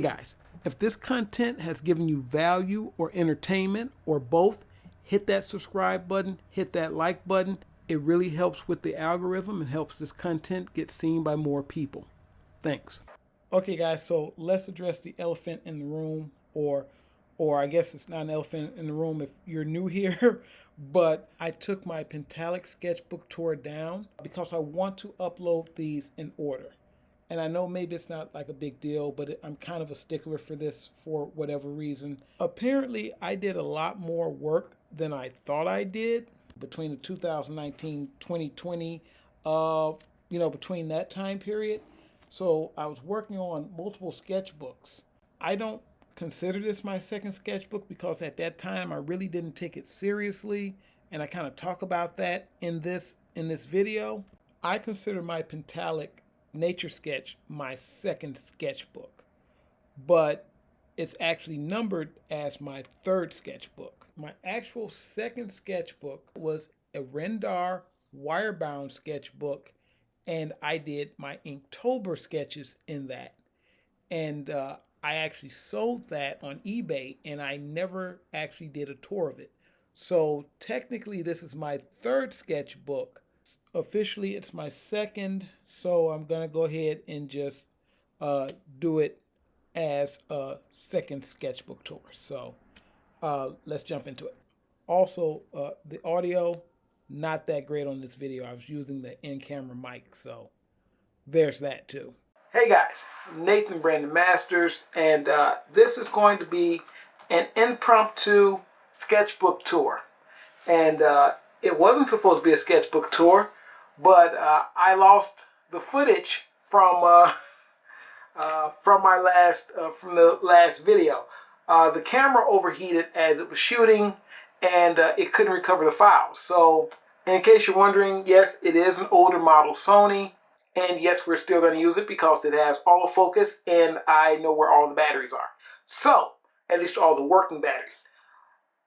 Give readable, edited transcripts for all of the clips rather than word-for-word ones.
Guys, if this content has given you value or entertainment or both, hit that subscribe button, hit that like button. It really helps with the algorithm and helps this content get seen by more people. Thanks. Okay, guys, so let's address the elephant in the room, or I guess it's not an elephant in the room if you're new here, but I took my Pentalic sketchbook tour down because I want to upload these in order. And I know maybe it's not like a big deal, but I'm kind of a stickler for this for whatever reason. Apparently, I did a lot more work than I thought I did between the 2019-2020, between that time period. So I was working on multiple sketchbooks. I don't consider this my second sketchbook because at that time I really didn't take it seriously, and I kind of talk about that in this video. I consider my Pentalic Nature Sketch my second sketchbook, but it's actually numbered as my third sketchbook. My actual second sketchbook was a Rendar wire-bound sketchbook, and I did my Inktober sketches in that. And I actually sold that on eBay, and I never actually did a tour of it. So technically, this is my third sketchbook. Officially, it's my second, so I'm going to go ahead and just do it as a second sketchbook tour. So let's jump into it. Also, the audio, not that great on this video. I was using the in-camera mic, so there's that too. Hey guys, Nathan Brandon Masters, and this is going to be an impromptu sketchbook tour. And it wasn't supposed to be a sketchbook tour, but I lost the footage from the last video. The camera overheated as it was shooting, and it couldn't recover the files. So, in case you're wondering, yes, it is an older model Sony, and yes, we're still going to use it because it has autofocus, and I know where all the batteries are. So, at least all the working batteries.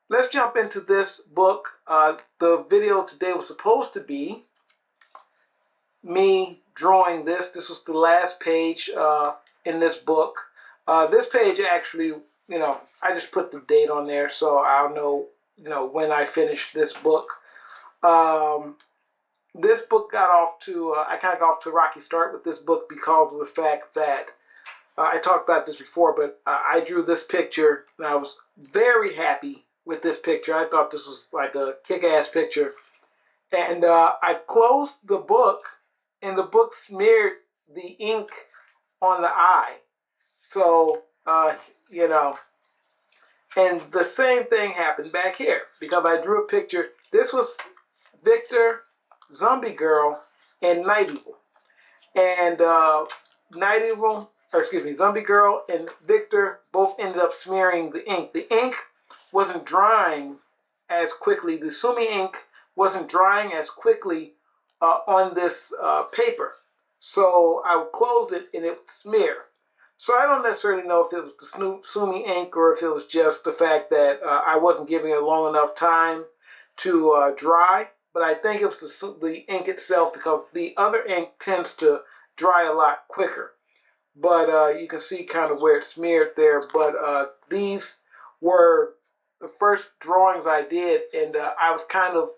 Let's jump into this book. The video today was supposed to be me drawing this. This was the last page in this book. This page actually, I just put the date on there so I'll know, when I finish this book. This book got off to, I kind of got off to a rocky start with this book because of the fact that, I talked about this before, but I drew this picture and I was very happy with this picture. I thought this was like a kick-ass picture. And I closed the book, and the book smeared the ink on the eye. So, and the same thing happened back here because I drew a picture. This was Victor, Zombie Girl, and Night Evil. And Zombie Girl and Victor both ended up smearing the ink. The ink wasn't drying as quickly. The Sumi ink wasn't drying as quickly on this paper. So I would close it and it would smear. So I don't necessarily know if it was the Sumi ink or if it was just the fact that I wasn't giving it long enough time to dry. But I think it was the ink itself because the other ink tends to dry a lot quicker. But you can see kind of where it smeared there. But these were the first drawings I did, and I was kind of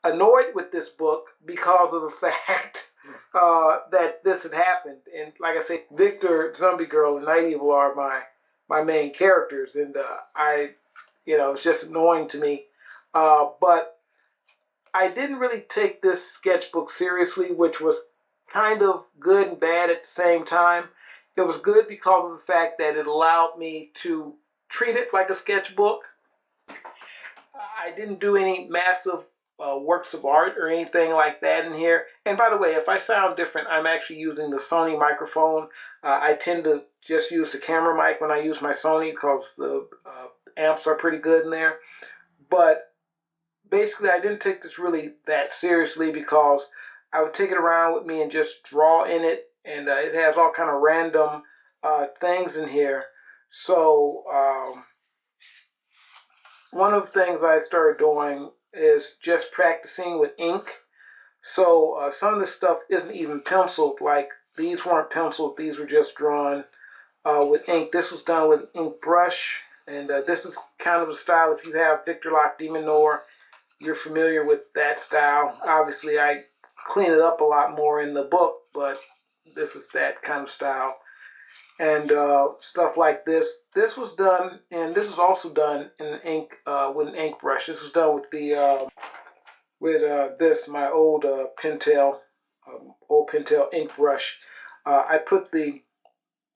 annoyed with this book because of the fact that this had happened. And like I said, Victor, Zombie Girl, and Night Evil are my main characters, and it's just annoying to me. But I didn't really take this sketchbook seriously, which was kind of good and bad at the same time. It was good because of the fact that it allowed me to treat it like a sketchbook. I didn't do any massive works of art or anything like that in here. And by the way, if I sound different, I'm actually using the Sony microphone. I tend to just use the camera mic when I use my Sony because the amps are pretty good in there. But basically, I didn't take this really that seriously because I would take it around with me and just draw in it. And it has all kind of random things in here. So one of the things I started doing is just practicing with ink. So some of this stuff isn't even penciled. Like these weren't penciled. These were just drawn with ink. This was done with an ink brush, and this is kind of a style. If you have Victor Lock Demon Noir, you're familiar with that style. Obviously, I clean it up a lot more in the book, but this is that kind of style. And stuff like this. This was done, and this was also done in ink with an ink brush. This was done with the this my old Pentel ink brush. I put the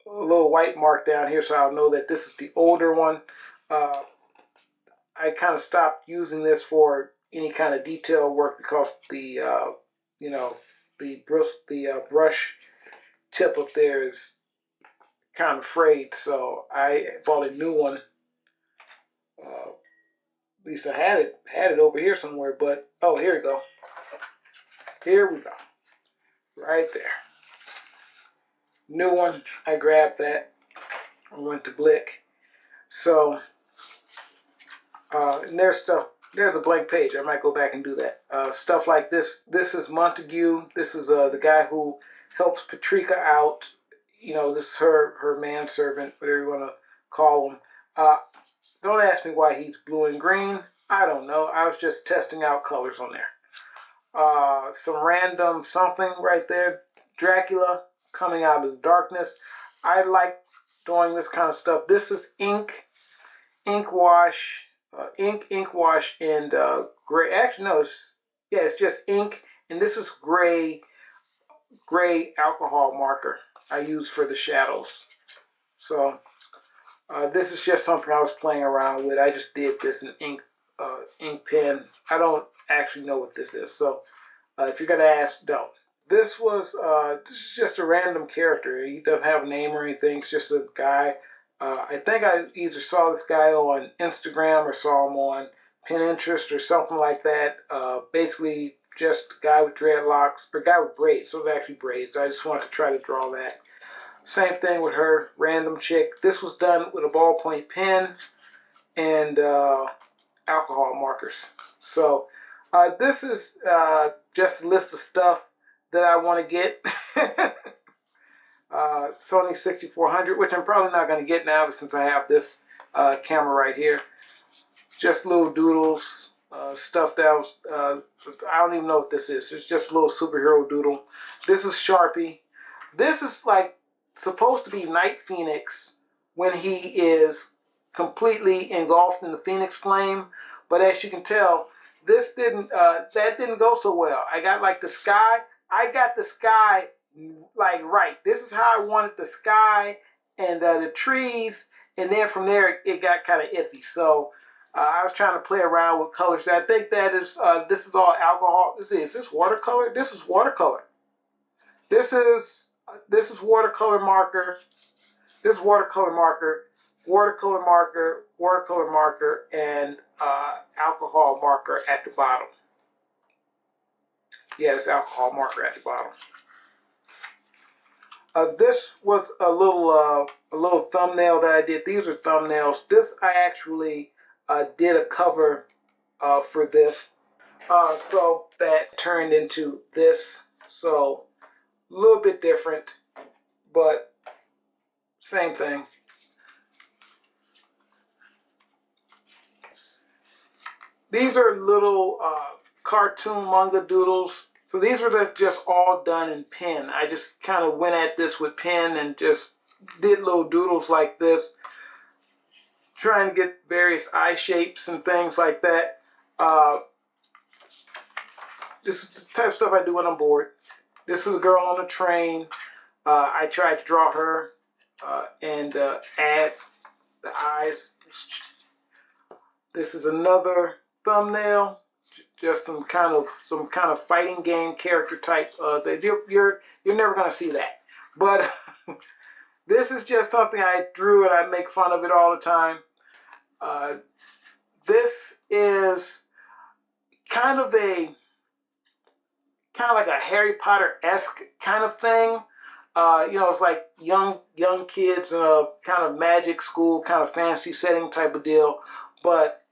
little white mark down here so I'll know that this is the older one. I kind of stopped using this for any kind of detail work because the you know, the brush tip up there is kind of frayed, so I bought a new one. At least I had it over here somewhere, but oh, here we go. Here we go. Right there. New one. I grabbed that. I went to Blick. So, and there's stuff. There's a blank page. I might go back and do that. Stuff like this. This is Montague. This is the guy who helps Patrika out. You know, this is her manservant, whatever you want to call him. Don't ask me why he's blue and green. I don't know. I was just testing out colors on there. Some random something right there. Dracula coming out of the darkness. I like doing this kind of stuff. This is ink wash, ink wash, and gray. Actually, no, it's just ink, and this is gray alcohol marker I use for the shadows. So this is just something I was playing around with. I just did this in ink pen. I don't actually know what this is, so if you're gonna ask, don't. This is just a random character. He doesn't have a name or anything. It's just a guy. I think I either saw this guy on Instagram or saw him on Pinterest or something like that. Basically, just a guy with dreadlocks, or a guy with braids. So it was actually braids. I just wanted to try to draw that. Same thing with her, random chick. This was done with a ballpoint pen and alcohol markers. So this is just a list of stuff that I want to get. Sony 6400, which I'm probably not going to get now since I have this camera right here. Just little doodles, stuff that was, I don't even know what this is. It's just a little superhero doodle. This is Sharpie. This is like supposed to be Night Phoenix when he is completely engulfed in the Phoenix flame. But as you can tell, this didn't, that didn't go so well. I got like the sky. I got the sky like right. This is how I wanted the sky and the trees, and then from there it got kind of iffy. So I was trying to play around with colors. I think that is this is all alcohol. Is this watercolor? This is watercolor. This is watercolor marker. This is watercolor marker, watercolor marker, watercolor marker, and alcohol marker at the bottom. Yeah, it's alcohol marker at the bottom. This was a little thumbnail that I did. These are thumbnails. This I actually did a cover for this, so that turned into this. So a little bit different, but same thing. These are little cartoon manga doodles. So these were just all done in pen. I just kind of went at this with pen and just did little doodles like this, trying to get various eye shapes and things like that. This is the type of stuff I do when I'm bored. This is a girl on a train. I tried to draw her and add the eyes. This is another thumbnail. Just some kind of fighting game character type. You're never gonna see that. But this is just something I drew and I make fun of it all the time. This is kind of like a Harry Potter-esque kind of thing. You know, it's like young kids in a kind of magic school, kind of fantasy setting type of deal. But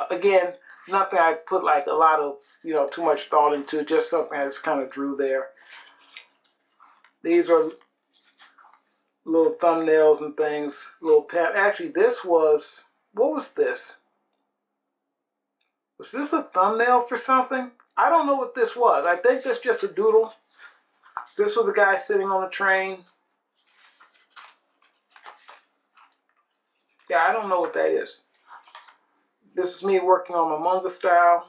again, nothing I put like a lot of, you know, too much thought into, just something I just kind of drew there. These are little thumbnails and things, little pen. Actually, this was, what was this? Was this a thumbnail for something? I don't know what this was. I think that's just a doodle. This was a guy sitting on a train. Yeah, I don't know what that is. This is me working on my manga style.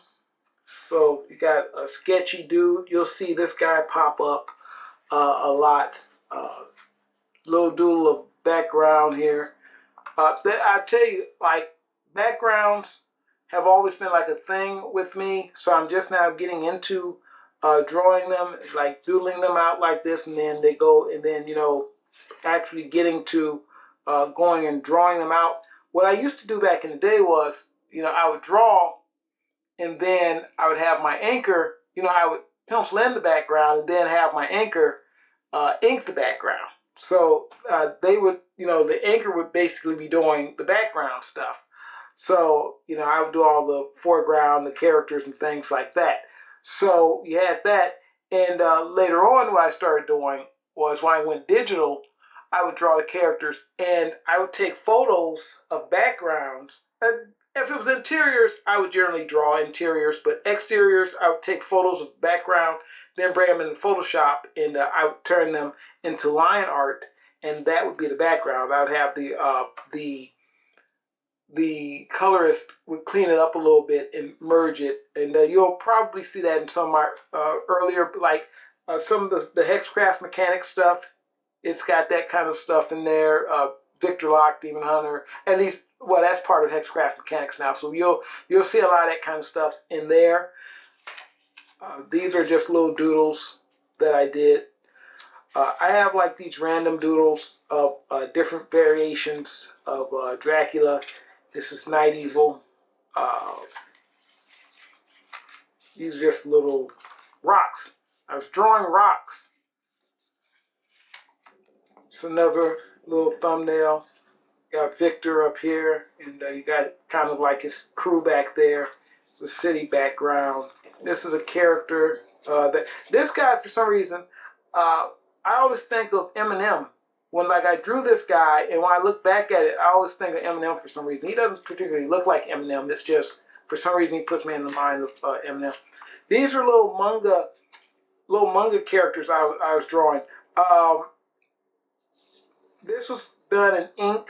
So you got a sketchy dude. You'll see this guy pop up a lot. Little doodle of background here. I tell you, like, backgrounds have always been like a thing with me. So I'm just now getting into drawing them, like doodling them out like this, and then they go, and then, you know, actually getting to going and drawing them out. What I used to do back in the day was, you know, I would draw, and then I would have my anchor, you know, I would pencil in the background and then have my anchor ink the background. So they would, you know, the anchor would basically be doing the background stuff. So, you know, I would do all the foreground, the characters and things like that. So you had that. And later on, what I started doing was when I went digital, I would draw the characters and I would take photos of backgrounds. And if it was interiors, I would generally draw interiors, but exteriors, I would take photos of background, then bring them in Photoshop, and I would turn them into line art, and that would be the background. I would have the colorist would clean it up a little bit and merge it, and you'll probably see that in some of my earlier, like some of the Hexcraft mechanic stuff. It's got that kind of stuff in there. Victor Locke, Demon Hunter, at least, well, that's part of Hexcraft mechanics now. So you'll see a lot of that kind of stuff in there. These are just little doodles that I did. I have like these random doodles of different variations of Dracula. This is Night Evil. These are just little rocks. I was drawing rocks. It's another little thumbnail. Got Victor up here, and you got kind of like his crew back there. The city background. This is a character that this guy, for some reason, I always think of Eminem. When like I drew this guy, and when I look back at it, I always think of Eminem for some reason. He doesn't particularly look like Eminem. It's just for some reason he puts me in the mind of Eminem. These are little manga characters I was drawing. This was done in ink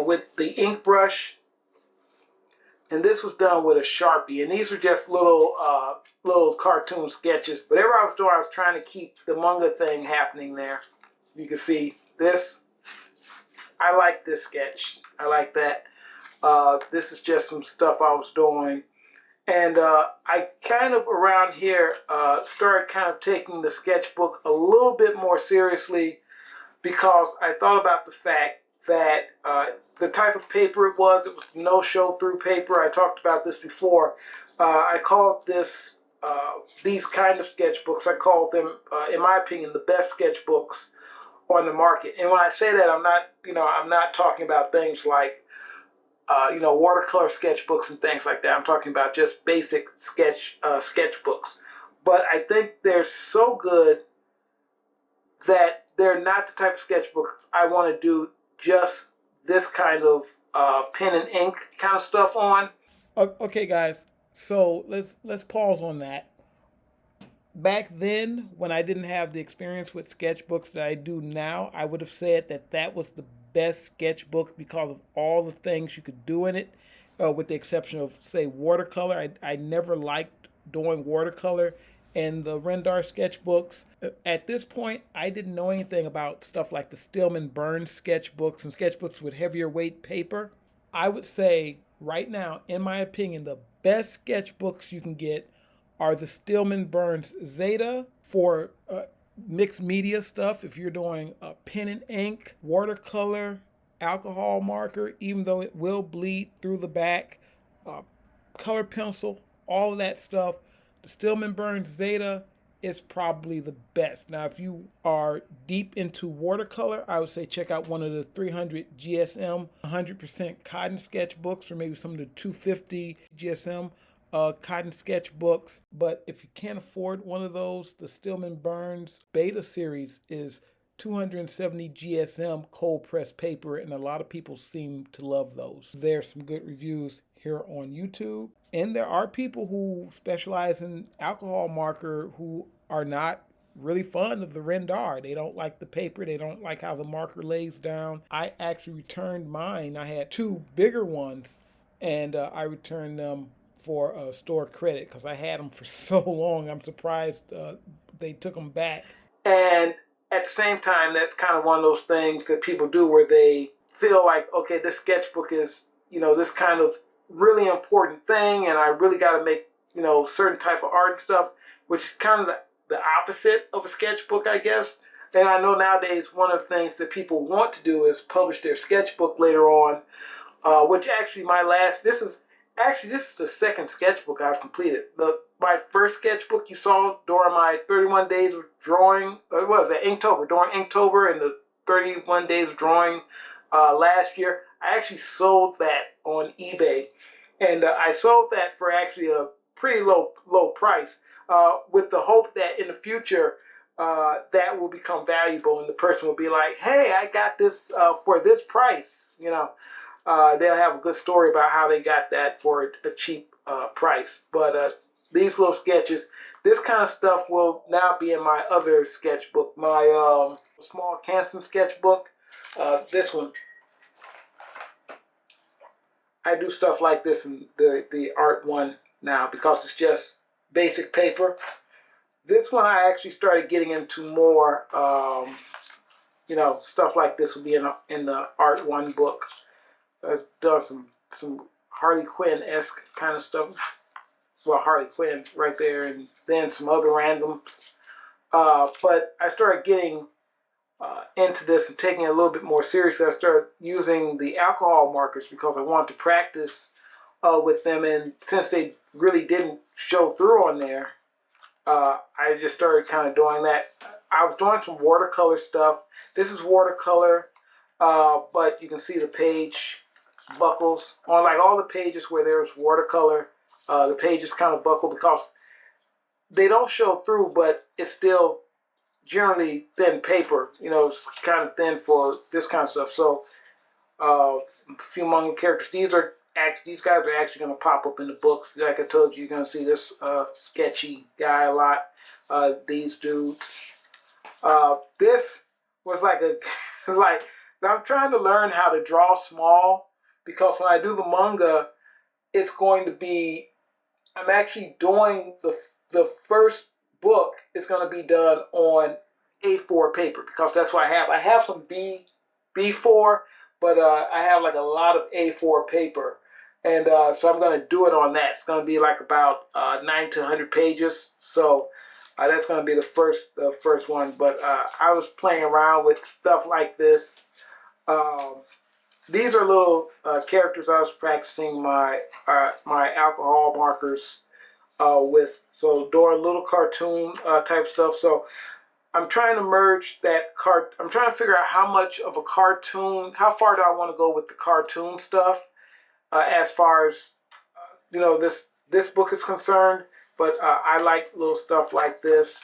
with the ink brush, and this was done with a Sharpie. And these are just little cartoon sketches. Whatever I was doing, I was trying to keep the manga thing happening there. You can see this. I like this sketch. I like that. This is just some stuff I was doing. And I kind of around here started kind of taking the sketchbook a little bit more seriously, because I thought about the fact that the type of paper it was no show-through paper. I talked about this before. I called these kind of sketchbooks, I called them, in my opinion, the best sketchbooks on the market. And when I say that, I'm not talking about things like, watercolor sketchbooks and things like that. I'm talking about just basic sketchbooks. But I think they're so good that they're not the type of sketchbook I want to do just this kind of pen and ink kind of stuff on. Okay, guys. So let's pause on that. Back then, when I didn't have the experience with sketchbooks that I do now, I would have said that was the best sketchbook because of all the things you could do in it, with the exception of, say, watercolor. I never liked doing watercolor in the Rendar sketchbooks. At this point, I didn't know anything about stuff like the Stillman Burns sketchbooks and sketchbooks with heavier weight paper. I would say right now, in my opinion, the best sketchbooks you can get are the Stillman Burns Zeta for mixed media stuff. If you're doing pen and ink, watercolor, alcohol marker, even though it will bleed through the back, color pencil, all of that stuff, the Stillman Burns Zeta is probably the best. Now, if you are deep into watercolor, I would say check out one of the 300 GSM 100% cotton sketchbooks, or maybe some of the 250 GSM cotton sketchbooks. But if you can't afford one of those, the Stillman Burns Beta series is 270 GSM cold pressed paper, and a lot of people seem to love those. There's some good reviews here on YouTube, and there are people who specialize in alcohol marker who are not really fond of the RENDR. They don't like the paper, they don't like how the marker lays down. I actually returned mine. I had two bigger ones, and I returned them for store credit because I had them for so long. I'm surprised they took them back. And at the same time, that's kind of one of those things that people do where they feel like, okay, this sketchbook is, this kind of really important thing, and I really got to make, certain type of art and stuff, which is kind of the opposite of a sketchbook, I guess. And I know nowadays one of the things that people want to do is publish their sketchbook later on, which actually this is the second sketchbook I've completed. My first sketchbook you saw during my 31 days of drawing, it was at Inktober, during Inktober and the 31 days of drawing last year. I actually sold that on eBay, and I sold that for actually a pretty low price, with the hope that in the future that will become valuable, and the person will be like, "Hey, I got this for this price," they'll have a good story about how they got that for a cheap price. But these little sketches, this kind of stuff will now be in my other sketchbook, my small Canson sketchbook. This one, I do stuff like this in the art one now because it's just basic paper. This one I actually started getting into more, stuff like this will be in the art one book. I've done some Harley Quinn-esque kind of stuff. Well, Harley Quinn right there, and then some other randoms. But I started getting into this and taking it a little bit more seriously. I started using the alcohol markers because I wanted to practice with them, and since they really didn't show through on there, I just started kind of doing that. I was doing some watercolor stuff. This is watercolor, but you can see the page buckles on like all the pages where there's watercolor. The pages kind of buckle because they don't show through, but it's still generally thin paper. It's kind of thin for this kind of stuff. So a few manga characters. These guys are actually going to pop up in the books. Like I told you, you're going to see this sketchy guy a lot. These dudes. This was like I'm trying to learn how to draw small, because when I do the manga, it's going to be, I'm actually doing the first book is going to be done on A4 paper, because that's what I have. I have some B4, but I have like a lot of A4 paper. And so I'm going to do it on that. It's going to be like about 90 to 100 pages. So that's going to be the first one. But I was playing around with stuff like this. These are little characters I was practicing my alcohol markers with. So doing little cartoon type stuff. So I'm trying to merge that I'm trying to figure out how much of a cartoon, how far do I want to go with the cartoon stuff as far as this book is concerned. But I like little stuff like this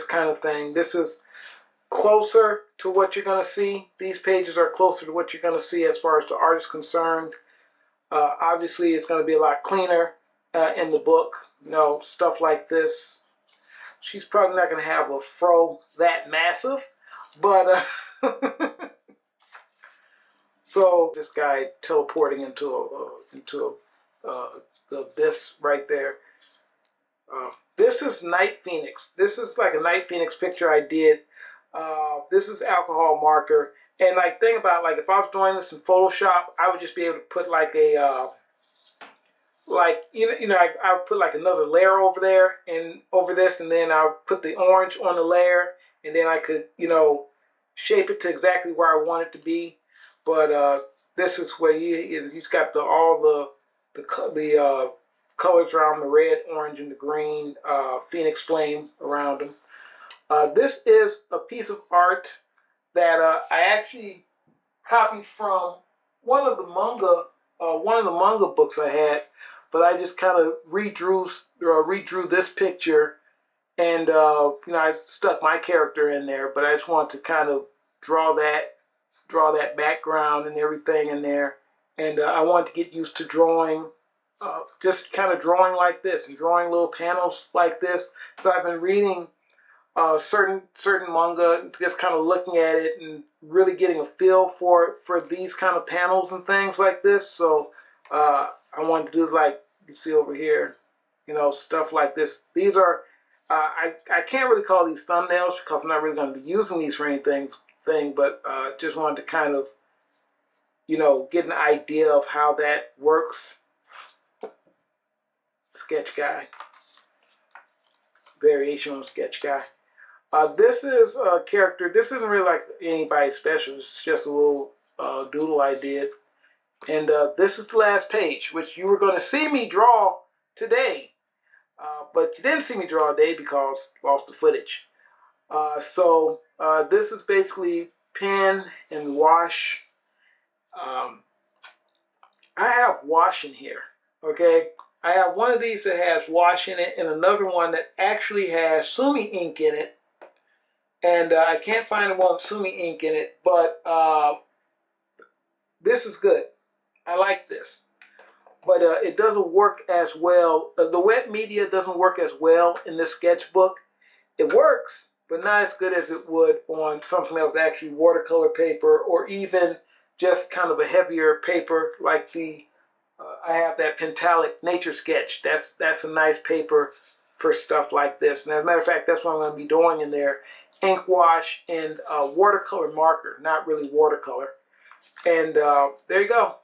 kind of thing. This is closer to what you're going to see. These pages are closer to what you're going to see as far as the art is concerned. Obviously, it's going to be a lot cleaner in the book. Stuff like this. She's probably not going to have a fro that massive, but so this guy teleporting into the abyss right there. This is Night Phoenix. This is like a Night Phoenix picture I did. This is alcohol marker, and like think about like if I was doing this in Photoshop, I would just be able to put like a I would put like another layer over there and over this, and then I would put the orange on the layer, and then I could shape it to exactly where I want it to be. But this is where he's got all the colors around the red, orange, and the green phoenix flame around him. This is a piece of art that I actually copied from one of the manga books I had, but I just kind of redrew this picture And you know, I stuck my character in there, but I just want to kind of draw that background and everything in there. And I wanted to get used to drawing, just kind of drawing like this and drawing little panels like this. So I've been reading certain manga, just kind of looking at it and really getting a feel for these kind of panels and things like this. So I wanted to do, like you see over here, you know, stuff like this. These are I can't really call these thumbnails because I'm not really going to be using these for anything, but just wanted to kind of, you know, get an idea of how that works. Sketch guy, variation on sketch guy. This is a character. This isn't really like anybody special. It's just a little doodle I did. And this is the last page, which you were going to see me draw today. But you didn't see me draw today because I lost the footage. So this is basically pen and wash. I have wash in here, okay? I have one of these that has wash in it and another one that actually has sumi ink in it. And I can't find the one with sumi ink in it, but this is good. I like this. But it doesn't work as well. The wet media doesn't work as well in this sketchbook. It works, but not as good as it would on something that was actually watercolor paper, or even just kind of a heavier paper like the, I have that Pentalic Nature Sketch. That's a nice paper for stuff like this. And as a matter of fact, that's what I'm going to be doing in there. Ink wash and watercolor marker, not really watercolor. And there you go.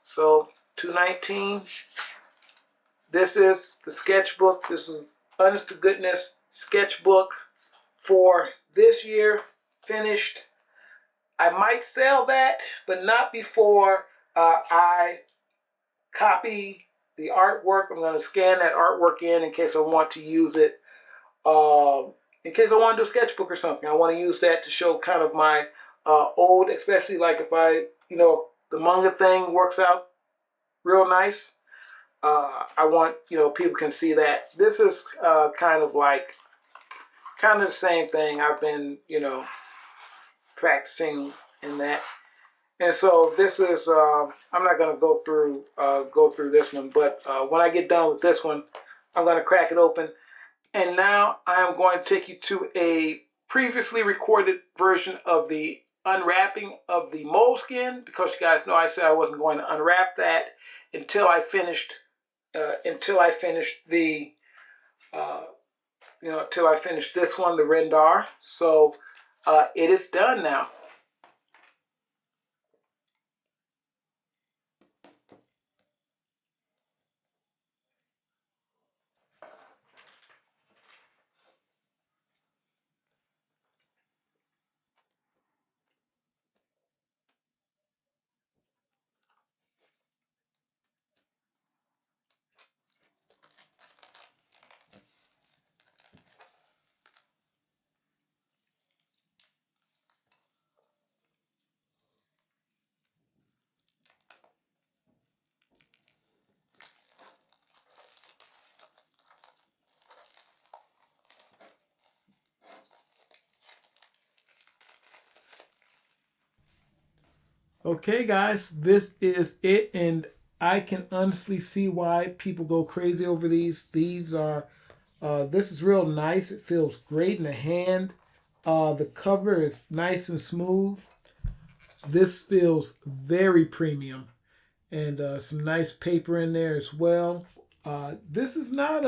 So 219. This is the sketchbook. This is honest to goodness sketchbook for this year, finished. I might sell that, but not before I copy the artwork. I'm going to scan that artwork in case I want to use it. In case I want to do a sketchbook or something, I want to use that to show kind of my old, especially like if I, you know, the manga thing works out real nice. I want, you know, people can see that. This is kind of the same thing. I've been, you know, practicing in that. And so this is, I'm not going to go through this one, but when I get done with this one, I'm going to crack it open. And now I am going to take you to a previously recorded version of the unwrapping of the moleskin, because you guys know I said I wasn't going to unwrap that until I finished the until I finished this one, the RENDR. So it is done now. Okay, guys, this is it, and I can honestly see why people go crazy over these. These are, this is real nice. It feels great in the hand. The cover is nice and smooth. This feels very premium, and some nice paper in there as well. This is not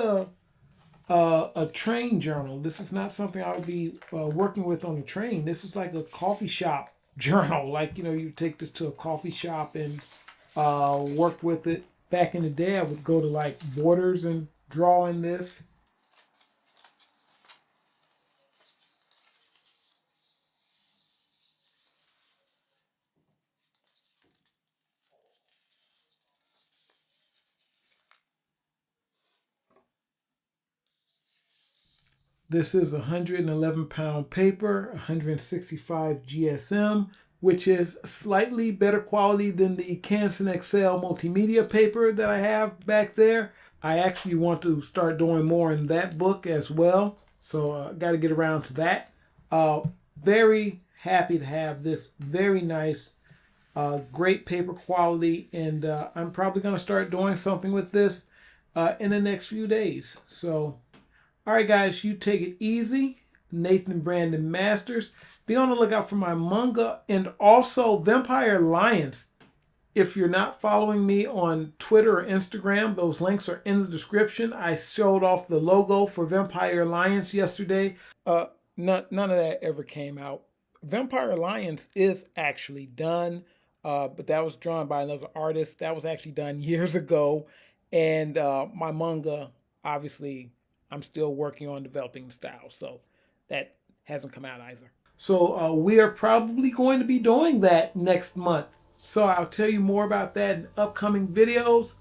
a train journal. This is not something I would be working with on a train. This is like a coffee shop journal. Like, you know, you take this to a coffee shop and work with it. Back in the day, I would go to like Borders and draw in this. This is 111-pound paper, 165 GSM, which is slightly better quality than the Canson XL multimedia paper that I have back there. I actually want to start doing more in that book as well. So got to get around to that. Very happy to have this very nice, great paper quality, and I'm probably going to start doing something with this in the next few days. So, all right, guys, you take it easy. Nathan Brandon Masters. Be on the lookout for my manga and also Vampire Alliance. If you're not following me on Twitter or Instagram, those links are in the description. I showed off the logo for Vampire Alliance yesterday. None of that ever came out. Vampire Alliance is actually done, but that was drawn by another artist. That was actually done years ago. And my manga, obviously, I'm still working on developing the style, so that hasn't come out either. So we are probably going to be doing that next month. So I'll tell you more about that in upcoming videos.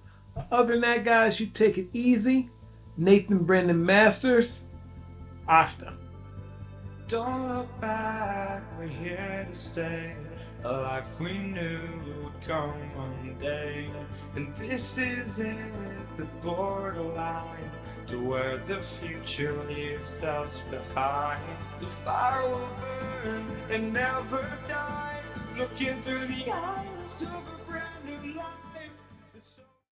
Other than that, guys, you take it easy. Nathan Brendan Masters, Asta. Don't look back, we're here to stay. A life we knew would come one day. And this is it, the borderline to where the future leaves us behind. The fire will burn and never die, looking through the eyes of a brand new life.